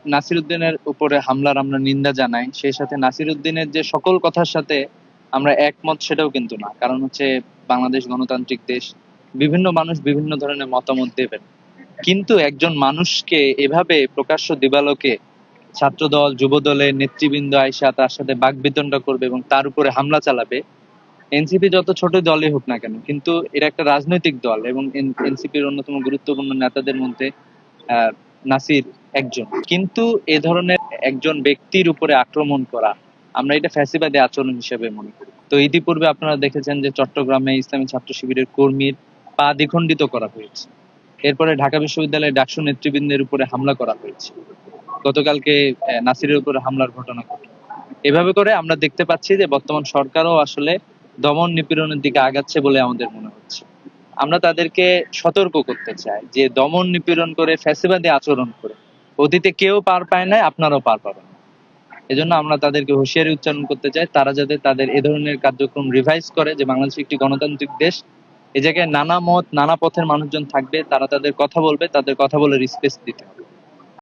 নাসিরউদ্দিনের উপরে হামলার আমরা নিন্দা জানাই, সেই সাথে নাসিরউদ্দিনের যে সকল কথার সাথে আমরা একমত সেটাও কিন্তু না। কারণ হচ্ছে বাংলাদেশ গণতান্ত্রিক দেশ, বিভিন্ন মানুষ বিভিন্ন ধরনের মতামত দেবেন, কিন্তু একজন মানুষকে এভাবে প্রকাশ্য দিবালোকে ছাত্রদল যুবদলের নেতৃবৃন্দ আইসা তার সাথে বাকবিতণ্ডা করবে এবং তার উপরে হামলা চালাবে। এনসিপি যত ছোট দলই হোক না কেন, কিন্তু এরা একটা রাজনৈতিক দল এবং এনসিপির অন্যতম গুরুত্বপূর্ণ নেতাদের মধ্যে আহ, নাসির একজন। কিন্তু এ ধরনের একজন ব্যক্তির উপরে আক্রমণ করা, আমরা এটা ফ্যাসিবাদী আচরণ হিসেবে মনে করি। তো ইতিপূর্বে আপনারা দেখেছেন যে চট্টগ্রামে ইসলামী ছাত্র শিবিরের কর্মীর পা দ্বিখণ্ডিত করা হয়েছে। এরপরে ঢাকা বিশ্ববিদ্যালয়ের ডাকসু নেতৃবৃন্দের উপরে হামলা করা হয়েছে। গতকালকে নাসিরের উপরে হামলার ঘটনা ঘটে। এভাবে করে আমরা দেখতে পাচ্ছি যে বর্তমান সরকারও আসলে দমন নিপীড়নের দিকে আগাচ্ছে বলে আমাদের মনে হচ্ছে। আমরা তাদেরকে সতর্ক করতে চাই যে দমন নিপীড়ন করে ফ্যাসিবাদী আচরণ করে অতীতে কেউ পার পায় না, আপনারাও পার পাবেন না। এজন্য আমরা তাদেরকে হুঁশিয়ারি উচ্চারণ করতে চাই, তারা যাতে তাদের এ ধরনের কার্যক্রম রিভাইজ করে। যে বাংলাদেশ একটি গণতান্ত্রিক দেশ, এ জায়গায় নানা মত নানা পথের মানুষজন থাকবে, তারা তাদের কথা বলবে, তাদের কথা বলে স্পেস দিতে হবে।